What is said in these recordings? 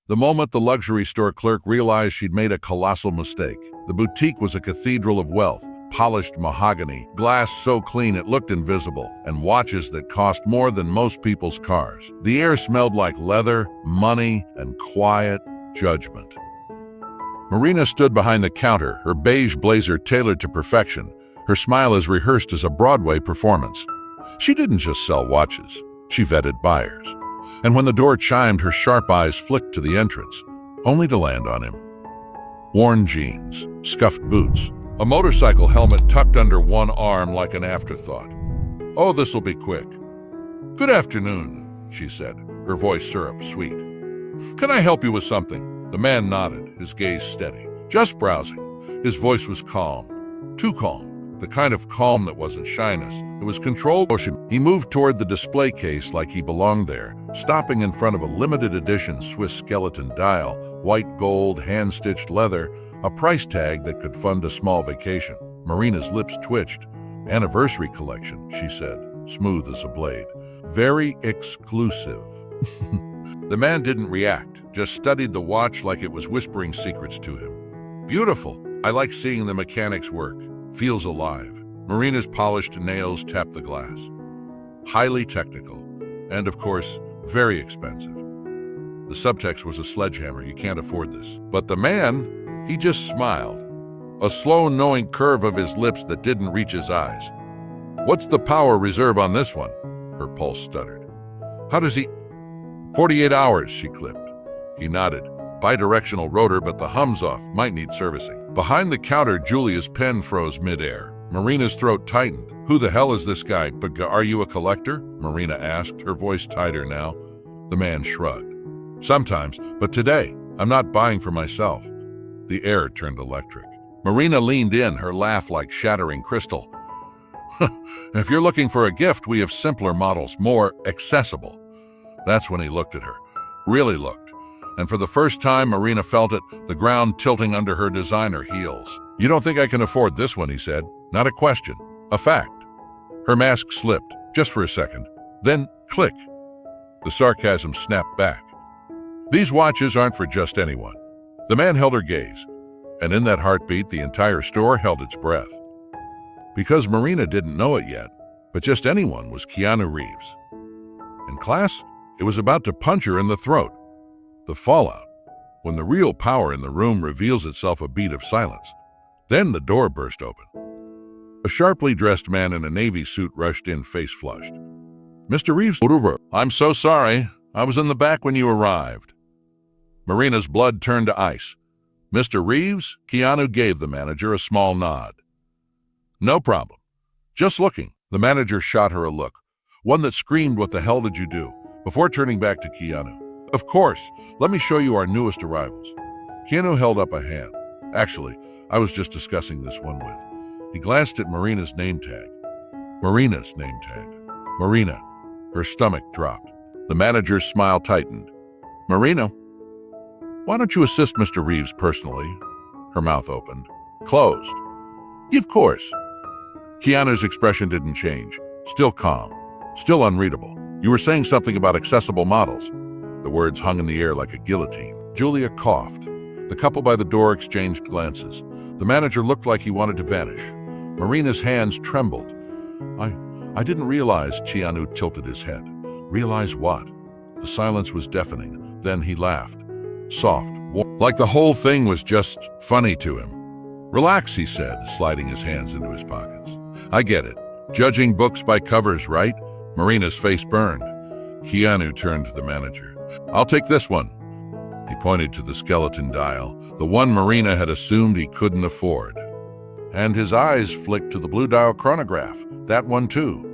The moment the luxury store clerk realized she'd made a colossal mistake. The boutique was a cathedral of wealth, polished mahogany, glass so clean it looked invisible, and watches that cost more than most people's cars. The air smelled like leather, money, and quiet judgment. Marina stood behind the counter, her beige blazer tailored to perfection, her smile as rehearsed as a Broadway performance. She didn't just sell watches, she vetted buyers. And when the door chimed, her sharp eyes flicked to the entrance, only to land on him. Worn jeans, scuffed boots, a motorcycle helmet tucked under one arm like an afterthought. "Oh, this'll be quick." "Good afternoon," she said, her voice syrup sweet. "Can I help you with something?" The man nodded, his gaze steady. "Just browsing." His voice was calm, too calm. The kind of calm that wasn't shyness. It was controlled emotion. He moved toward the display case like he belonged there, stopping in front of a limited edition Swiss skeleton dial, white gold, hand-stitched leather, a price tag that could fund a small vacation. Marina's lips twitched. "Anniversary collection," she said, smooth as a blade. "Very exclusive." The man didn't react, just studied the watch like it was whispering secrets to him. "Beautiful. I like seeing the mechanics work. Feels alive." Marina's polished nails tapped the glass. Highly technical, and of course, very expensive. The subtext was a sledgehammer. You can't afford this. But the man, he just smiled. A slow, knowing curve of his lips that didn't reach his eyes. "What's the power reserve on this one?" Her pulse stuttered. "How does he—" 48 hours, she clipped. He nodded. Bidirectional rotor, but the hum's off. Might need servicing. Behind the counter, Julia's pen froze midair. Marina's throat tightened. "Who the hell is this guy? But are you a collector?" Marina asked, her voice tighter now. The man shrugged. "Sometimes, but today, I'm not buying for myself." The air turned electric. Marina leaned in, her laugh like shattering crystal. "If you're looking for a gift, we have simpler models, more accessible." That's when he looked at her. Really looked. And for the first time, Marina felt it, the ground tilting under her designer heels. "You don't think I can afford this one," he said. "Not a question, a fact." Her mask slipped, just for a second. Then, click. The sarcasm snapped back. "These watches aren't for just anyone." The man held her gaze, and in that heartbeat, the entire store held its breath. Because Marina didn't know it yet, but just anyone was Keanu Reeves. In class, it was about to punch her in the throat. The fallout, when the real power in the room reveals itself a beat of silence. Then the door burst open. A sharply dressed man in a navy suit rushed in, face flushed. "Mr. Reeves, I'm so sorry. I was in the back when you arrived." Marina's blood turned to ice. "Mr. Reeves?" Keanu gave the manager a small nod. "No problem. Just looking." The manager shot her a look, one that screamed, "What the hell did you do?" before turning back to Keanu. "Of course. Let me show you our newest arrivals." Keanu held up a hand. "Actually, I was just discussing this one with." He glanced at Marina's name tag. Marina's name tag. Marina. Her stomach dropped. The manager's smile tightened. "Marina, why don't you assist Mr. Reeves personally?" Her mouth opened. Closed. "Of course." Keanu's expression didn't change. Still calm. Still unreadable. "You were saying something about accessible models." The words hung in the air like a guillotine. Julia coughed. The couple by the door exchanged glances. The manager looked like he wanted to vanish. Marina's hands trembled. I didn't realize," Keanu tilted his head. "Realize what?" The silence was deafening. Then he laughed. Soft, warm, like the whole thing was just funny to him. "Relax," he said, sliding his hands into his pockets. "I get it. Judging books by covers, right?" Marina's face burned. Keanu turned to the manager. "I'll take this one." He pointed to the skeleton dial, the one Marina had assumed he couldn't afford. And his eyes flicked to the blue dial chronograph. That one too.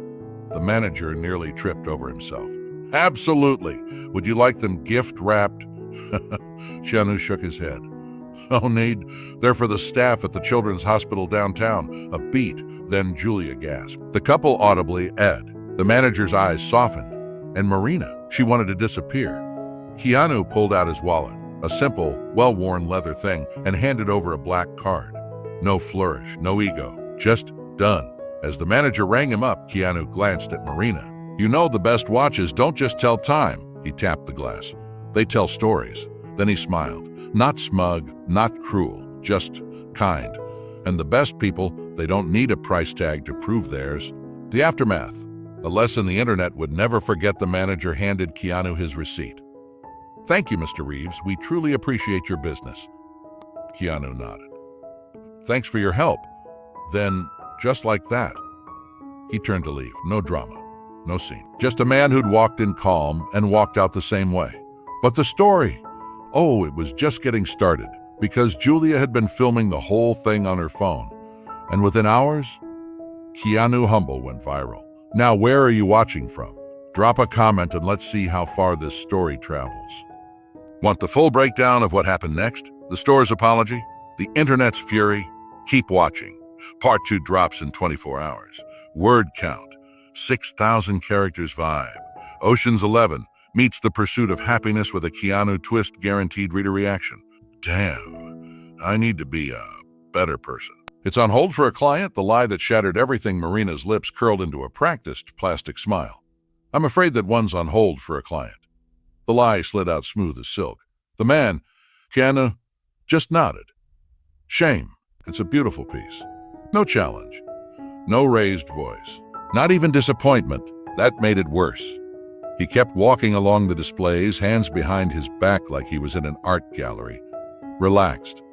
The manager nearly tripped over himself. "Absolutely. Would you like them gift-wrapped?" Keanu shook his head. "Oh, need. They're for the staff at the children's hospital downtown." A beat, then Julia gasped. The couple audibly ed. The manager's eyes softened. And Marina, she wanted to disappear. Keanu pulled out his wallet, a simple, well-worn leather thing, and handed over a black card. No flourish, no ego, just done. As the manager rang him up, Keanu glanced at Marina. "You know the best watches don't just tell time." He tapped the glass. "They tell stories. Then he smiled. Not smug, not cruel, just kind. And the best people, they don't need a price tag to prove theirs. The aftermath. A lesson the internet would never forget. The manager handed Keanu his receipt. "Thank you, Mr. Reeves. We truly appreciate your business." Keanu nodded. "Thanks for your help." Then, just like that, he turned to leave. No drama, no scene. Just a man who'd walked in calm and walked out the same way. But the story, oh, it was just getting started, because Julia had been filming the whole thing on her phone. And within hours, Keanu Humble went viral. Now, where are you watching from? Drop a comment and let's see how far this story travels. Want the full breakdown of what happened next? The store's apology? The internet's fury? Keep watching. Part 2 drops in 24 hours. Word count, 6,000 characters vibe. Ocean's 11 meets The Pursuit of Happiness with a Keanu twist, guaranteed reader reaction. Damn, I need to be a better person. It's on hold for a client, the lie that shattered everything. Marina's lips curled into a practiced plastic smile. I'm afraid that one's on hold for a client. The lie slid out smooth as silk. The man, Keanu, just nodded. Shame. It's a beautiful piece. No challenge. No raised voice. Not even disappointment. That made it worse. He kept walking along the displays, hands behind his back like he was in an art gallery. Relaxed.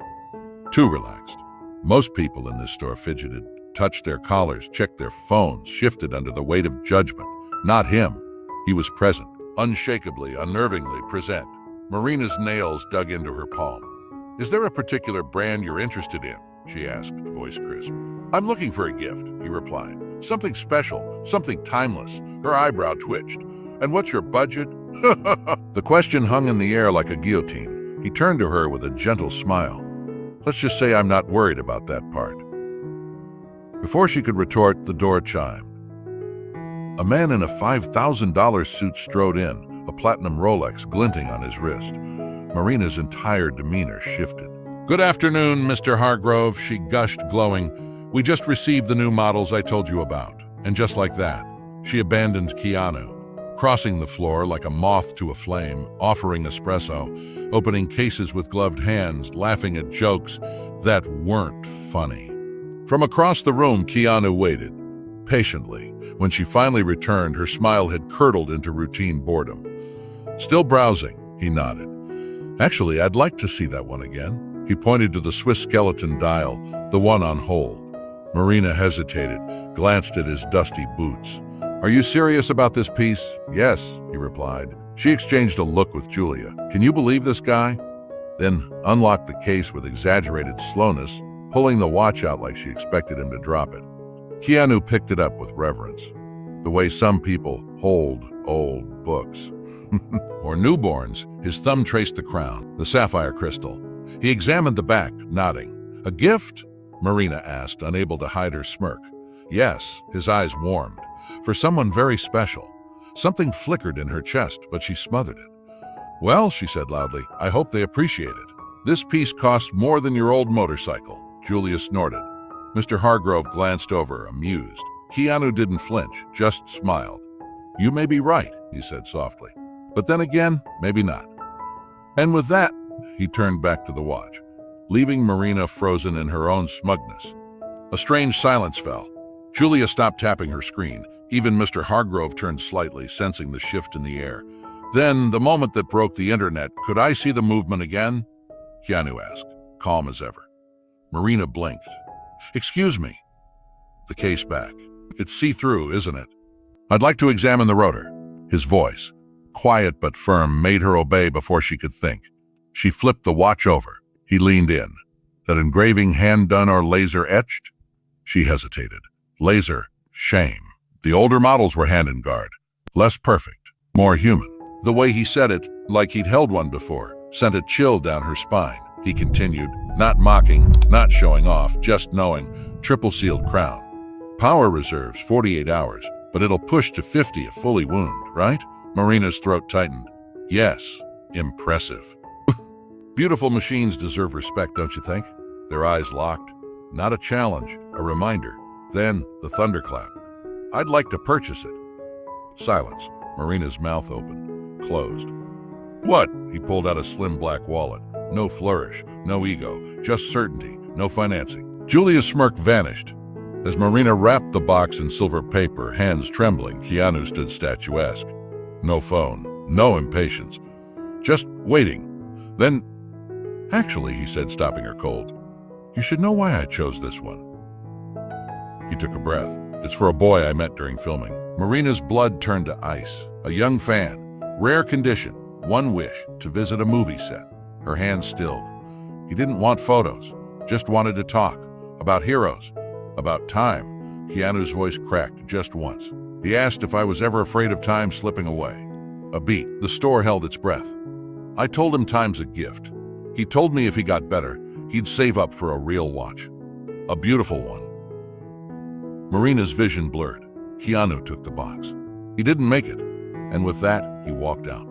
Too relaxed. Most people in this store fidgeted, touched their collars, checked their phones, shifted under the weight of judgment. Not him. He was present, unshakably, unnervingly present. Marina's nails dug into her palm. "Is there a particular brand you're interested in?" she asked, voice crisp. "I'm looking for a gift," he replied. "Something special, something timeless." Her eyebrow twitched. "And what's your budget?" The question hung in the air like a guillotine. He turned to her with a gentle smile. "Let's just say I'm not worried about that part." Before she could retort, the door chimed. A man in a $5,000 suit strode in, a platinum Rolex glinting on his wrist. Marina's entire demeanor shifted. "Good afternoon, Mr. Hargrove," she gushed, glowing. "We just received the new models I told you about." And just like that, she abandoned Keanu, crossing the floor like a moth to a flame, offering espresso, opening cases with gloved hands, laughing at jokes that weren't funny. From across the room, Keanu waited, patiently. When she finally returned, her smile had curdled into routine boredom. "Still browsing," he nodded. "Actually, I'd like to see that one again." He pointed to the Swiss skeleton dial, the one on hold. Marina hesitated, glanced at his dusty boots. "Are you serious about this piece?" "Yes," he replied. She exchanged a look with Julia. "Can you believe this guy?" Then unlocked the case with exaggerated slowness, pulling the watch out like she expected him to drop it. Keanu picked it up with reverence, the way some people hold old books. Or newborns. His thumb traced the crown, the sapphire crystal. He examined the back, nodding. "A gift?" Marina asked, unable to hide her smirk. "Yes," his eyes warmed. "For someone very special." Something flickered in her chest, but she smothered it. "Well," she said loudly, "I hope they appreciate it." "This piece costs more than your old motorcycle," Julia snorted. Mr. Hargrove glanced over, amused. Keanu didn't flinch, just smiled. "You may be right," he said softly. "But then again, maybe not." And with that, he turned back to the watch, leaving Marina frozen in her own smugness. A strange silence fell. Julia stopped tapping her screen. Even Mr. Hargrove turned slightly, sensing the shift in the air. Then, the moment that broke the internet, "Could I see the movement again?" Keanu asked, calm as ever. Marina blinked. "Excuse me." The case back. "It's see-through, isn't it?" "I'd like to examine the rotor." His voice, quiet but firm, made her obey before she could think. She flipped the watch over. He leaned in. "That engraving hand-done or laser-etched?" She hesitated. "Laser, shame." The older models were hand-and-guard. Less perfect, more human. The way he said it, like he'd held one before, sent a chill down her spine. He continued, not mocking, not showing off, just knowing. Triple-sealed crown. "Power reserves 48 hours, but it'll push to 50 if fully wound, right?" Marina's throat tightened. "Yes, impressive." Beautiful machines deserve respect, don't you think? Their eyes locked. Not a challenge, a reminder. Then the thunderclap. "I'd like to purchase it." Silence. Marina's mouth opened, closed. What? He pulled out a slim black wallet. No flourish, no ego, just certainty, no financing. Julia's smirk vanished. As Marina wrapped the box in silver paper, hands trembling, Keanu stood statuesque. No phone, no impatience, just waiting. Then, actually, he said, stopping her cold, you should know why I chose this one. He took a breath. It's for a boy I met during filming. Marina's blood turned to ice. A young fan, rare condition, one wish, to visit a movie set. Her hands stilled. He didn't want photos, just wanted to talk. About heroes, about time. Keanu's voice cracked just once. He asked if I was ever afraid of time slipping away. A beat. The store held its breath. I told him time's a gift. He told me if he got better, he'd save up for a real watch. A beautiful one. Marina's vision blurred. Keanu took the box. He didn't make it, and with that, he walked out,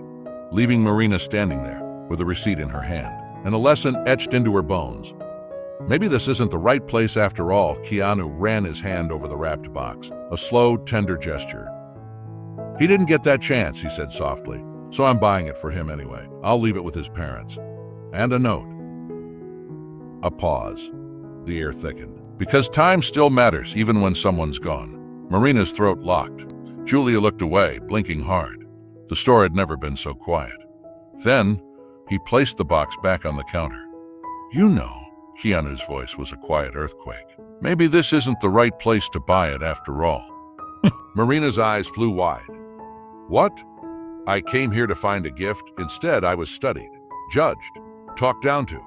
leaving Marina standing there with a receipt in her hand and a lesson etched into her bones. Maybe this isn't the right place after all. Keanu ran his hand over the wrapped box, a slow, tender gesture. He didn't get that chance, he said softly, so I'm buying it for him anyway. I'll leave it with his parents. And a note. A pause. The air thickened. Because time still matters, even when someone's gone. Marina's throat locked. Julia looked away, blinking hard. The store had never been so quiet. Then, he placed the box back on the counter. You know, Keanu's voice was a quiet earthquake. Maybe this isn't the right place to buy it after all. Marina's eyes flew wide. What? I came here to find a gift. Instead, I was studied, judged, talked down to.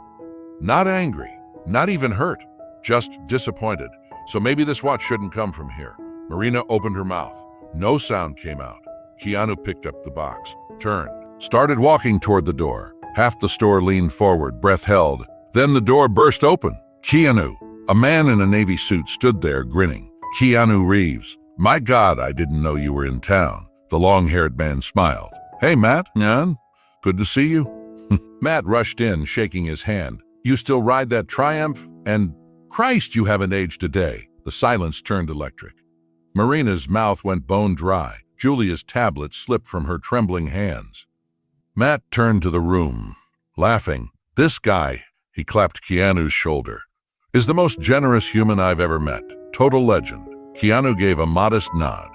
Not angry, not even hurt, just disappointed. So maybe this watch shouldn't come from here. Marina opened her mouth. No sound came out. Keanu picked up the box, turned, started walking toward the door. Half the store leaned forward, breath held. Then the door burst open. Keanu, a man in a navy suit, stood there grinning. Keanu Reeves. My God, I didn't know you were in town. The long-haired man smiled. Hey, Matt, man, good to see you. Matt rushed in, shaking his hand. You still ride that Triumph? And Christ, you haven't aged a day. The silence turned electric. Marina's mouth went bone dry. Julia's tablet slipped from her trembling hands. Matt turned to the room, laughing. This guy, he clapped Keanu's shoulder, is the most generous human I've ever met. Total legend. Keanu gave a modest nod.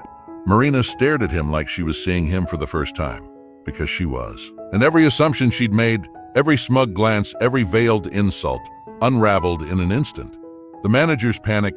Marina stared at him like she was seeing him for the first time, because she was. And every assumption she'd made, every smug glance, every veiled insult, unraveled in an instant. The manager's panic.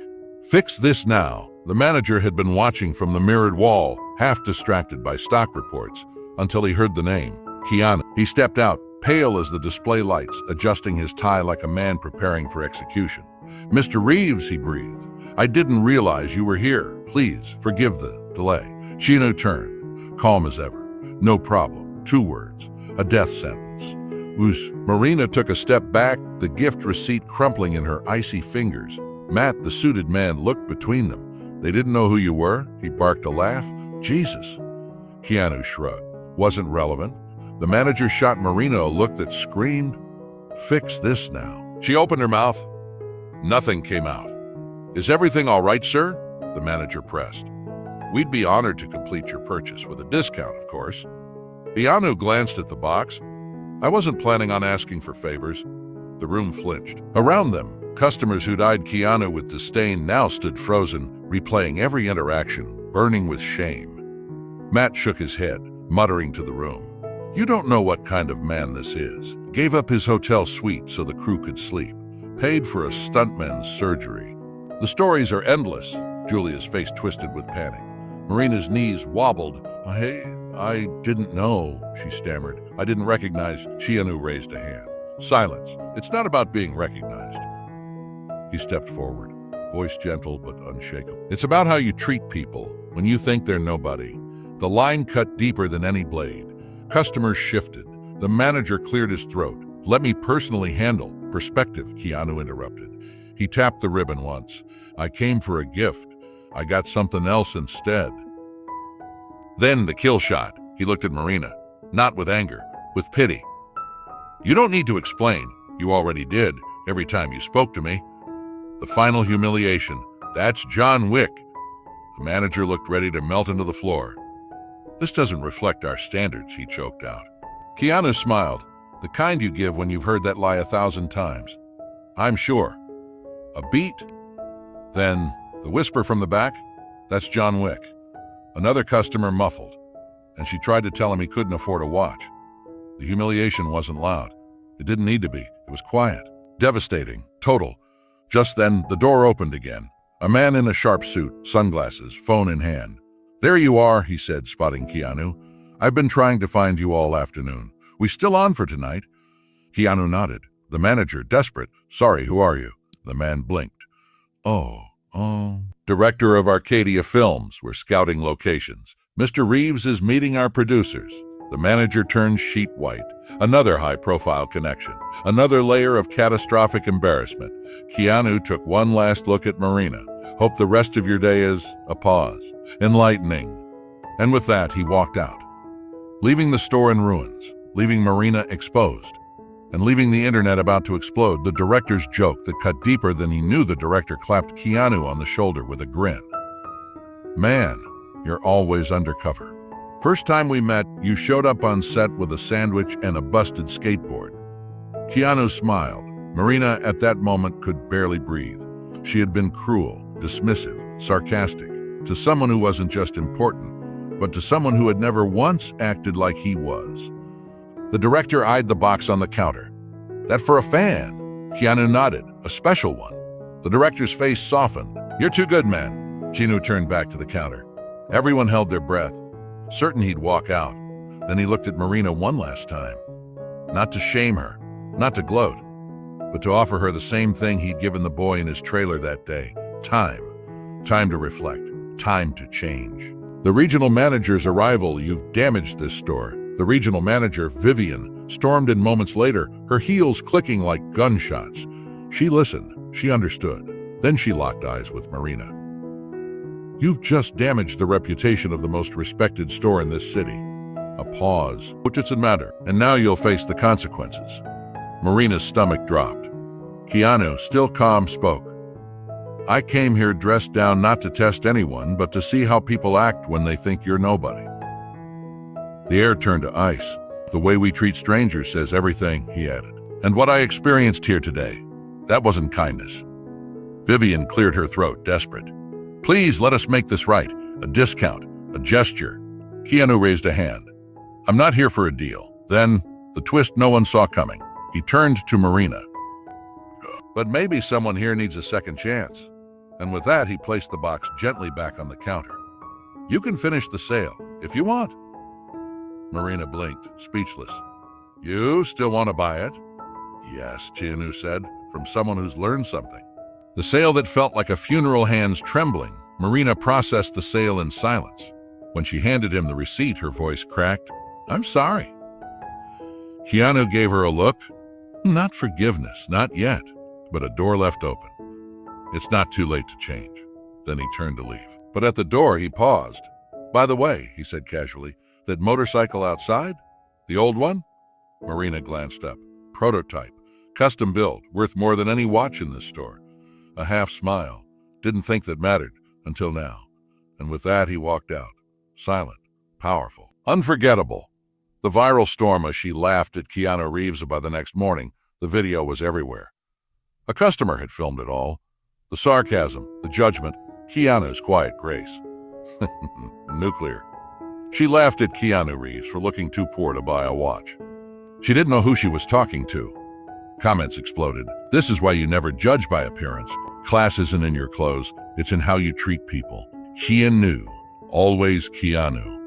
Fix this now. The manager had been watching from the mirrored wall, half distracted by stock reports, until he heard the name, Keanu. He stepped out, pale as the display lights, adjusting his tie like a man preparing for execution. Mr. Reeves, he breathed. I didn't realize you were here. Please, forgive the delay. Keanu turned, calm as ever. No problem. 2 words. A death sentence. Whoosh. Marina took a step back, the gift receipt crumpling in her icy fingers. Matt, the suited man, looked between them. They didn't know who you were? He barked a laugh. Jesus. Keanu shrugged. Wasn't relevant. The manager shot Marina a look that screamed, fix this now. She opened her mouth. Nothing came out. Is everything all right, sir? The manager pressed. We'd be honored to complete your purchase, with a discount, of course. Keanu glanced at the box. I wasn't planning on asking for favors. The room flinched. Around them, customers who'd eyed Keanu with disdain now stood frozen, replaying every interaction, burning with shame. Matt shook his head, muttering to the room. You don't know what kind of man this is. Gave up his hotel suite so the crew could sleep. Paid for a stuntman's surgery. The stories are endless. Julia's face twisted with panic. Marina's knees wobbled. I didn't know, she stammered. I didn't recognize. Keanu raised a hand. Silence. It's not about being recognized. He stepped forward, voice gentle but unshakable. It's about how you treat people when you think they're nobody. The line cut deeper than any blade. Customers shifted. The manager cleared his throat. Let me personally handle. Perspective, Keanu interrupted. He tapped the ribbon once. I came for a gift. I got something else instead. Then the kill shot. He looked at Marina, not with anger, with pity. You don't need to explain. You already did, every time you spoke to me. The final humiliation. That's John Wick. The manager looked ready to melt into the floor. This doesn't reflect our standards, he choked out. Keanu smiled, the kind you give when you've heard that lie 1,000 times. I'm sure. A beat? Then the whisper from the back? That's John Wick. Another customer muffled, and she tried to tell him he couldn't afford a watch. The humiliation wasn't loud. It didn't need to be. It was quiet. Devastating. Total. Just then, the door opened again. A man in a sharp suit, sunglasses, phone in hand. There you are, he said, spotting Keanu. I've been trying to find you all afternoon. We still on for tonight? Keanu nodded. The manager, desperate. Sorry, who are you? The man blinked. Oh. Director of Arcadia Films. We're scouting locations. Mr. Reeves is meeting our producers. The manager turned sheet white. Another high-profile connection. Another layer of catastrophic embarrassment. Keanu took one last look at Marina. Hope the rest of your day is a pause. Enlightening. And with that, he walked out, leaving the store in ruins, leaving Marina exposed, and leaving the internet about to explode. The director's joke that cut deeper than he knew. The director clapped Keanu on the shoulder with a grin. Man, you're always undercover. First time we met, you showed up on set with a sandwich and a busted skateboard. Keanu smiled. Marina, at that moment, could barely breathe. She had been cruel, dismissive, sarcastic, to someone who wasn't just important, but to someone who had never once acted like he was. The director eyed the box on the counter. That for a fan? Keanu nodded. A special one. The director's face softened. You're too good, man. Keanu turned back to the counter. Everyone held their breath, certain he'd walk out. Then he looked at Marina one last time. Not to shame her, not to gloat, but to offer her the same thing he'd given the boy in his trailer that day. Time. Time to reflect. Time to change. The regional manager's arrival. You've damaged this store. The regional manager, Vivian, stormed in moments later, her heels clicking like gunshots. She listened. She understood. Then she locked eyes with Marina. You've just damaged the reputation of the most respected store in this city. A pause. Which doesn't matter. And now you'll face the consequences. Marina's stomach dropped. Keanu, still calm, spoke. I came here dressed down not to test anyone, but to see how people act when they think you're nobody. The air turned to ice. The way we treat strangers says everything, he added. And what I experienced here today, that wasn't kindness. Vivian cleared her throat, desperate. Please let us make this right. A discount, a gesture. Keanu raised a hand. I'm not here for a deal. Then, the twist no one saw coming. He turned to Marina. But maybe someone here needs a second chance. And with that, he placed the box gently back on the counter. You can finish the sale, if you want. Marina blinked, speechless. You still want to buy it? Yes, Keanu said, from someone who's learned something. The sale that felt like a funeral, hands trembling. Marina processed the sale in silence. When she handed him the receipt, her voice cracked. I'm sorry. Keanu gave her a look. Not forgiveness, not yet, but a door left open. It's not too late to change. Then he turned to leave. But at the door, he paused. By the way, he said casually, that motorcycle outside? The old one? Marina glanced up. Prototype. Custom build, worth more than any watch in this store. A half smile. Didn't think that mattered until now. And with that, he walked out. Silent, powerful, unforgettable. The viral storm as she laughed at Keanu Reeves. By the next morning, the video was everywhere. A customer had filmed it all. The sarcasm, the judgment, Keanu's quiet grace. Nuclear. She laughed at Keanu Reeves for looking too poor to buy a watch. She didn't know who she was talking to. Comments exploded. This is why you never judge by appearance. Class isn't in your clothes, it's in how you treat people. Keanu, always Keanu.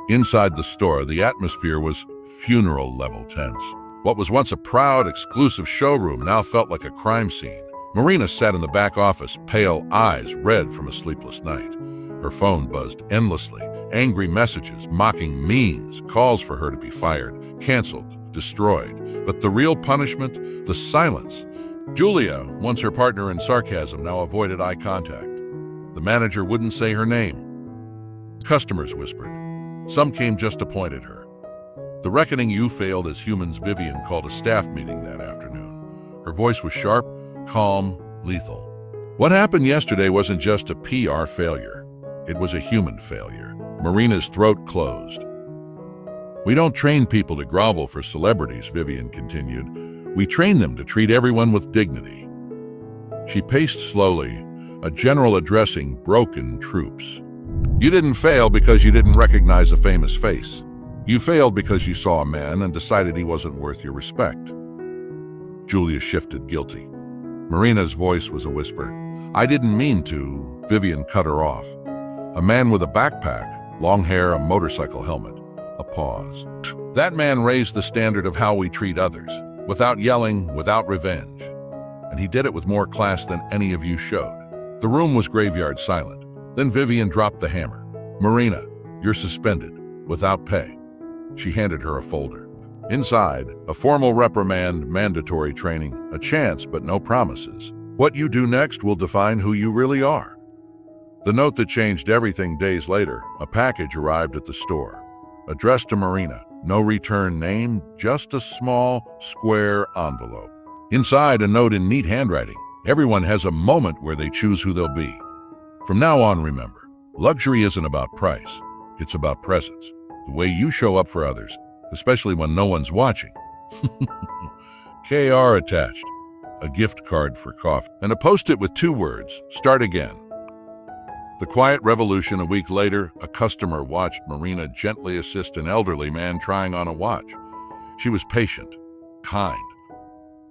Inside the store, the atmosphere was funeral-level tense. What was once a proud, exclusive showroom now felt like a crime scene. Marina sat in the back office, pale, eyes red from a sleepless night. Her phone buzzed endlessly, angry messages, mocking memes, calls for her to be fired, canceled, destroyed. But the real punishment, the silence. Julia, once her partner in sarcasm, now avoided eye contact. The manager wouldn't say her name. Customers whispered. Some came just to point at her. The reckoning you failed as humans. Vivian called a staff meeting that afternoon. Her voice was sharp, calm, lethal. What happened yesterday wasn't just a PR failure. It was a human failure. Marina's throat closed. We don't train people to grovel for celebrities, Vivian continued. We train them to treat everyone with dignity. She paced slowly, a general addressing broken troops. You didn't fail because you didn't recognize a famous face. You failed because you saw a man and decided he wasn't worth your respect. Julia shifted, guilty. Marina's voice was a whisper. I didn't mean to. Vivian cut her off. A man with a backpack, long hair, a motorcycle helmet. A pause. That man raised the standard of how we treat others, without yelling, without revenge. And he did it with more class than any of you showed. The room was graveyard silent. Then Vivian dropped the hammer. Marina, you're suspended, without pay. She handed her a folder. Inside, a formal reprimand, mandatory training, a chance but no promises. What you do next will define who you really are. The note that changed everything. Days later, a package arrived at the store. Addressed to Marina, no return name, just a small, square envelope. Inside, a note in neat handwriting. Everyone has a moment where they choose who they'll be. From now on, remember, luxury isn't about price. It's about presence. The way you show up for others, especially when no one's watching. KR attached. A gift card for coffee, and a post-it with 2 words, start again. The quiet revolution. A week later, a customer watched Marina gently assist an elderly man trying on a watch. She was patient, kind.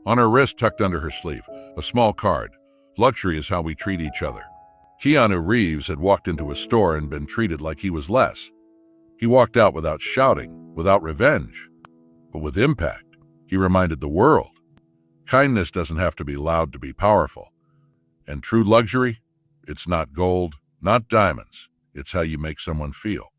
On her wrist, tucked under her sleeve, a small card. Luxury is how we treat each other. Keanu Reeves had walked into a store and been treated like he was less. He walked out without shouting, without revenge, but with impact. He reminded the world, kindness doesn't have to be loud to be powerful. And true luxury, it's not gold, not diamonds. It's how you make someone feel.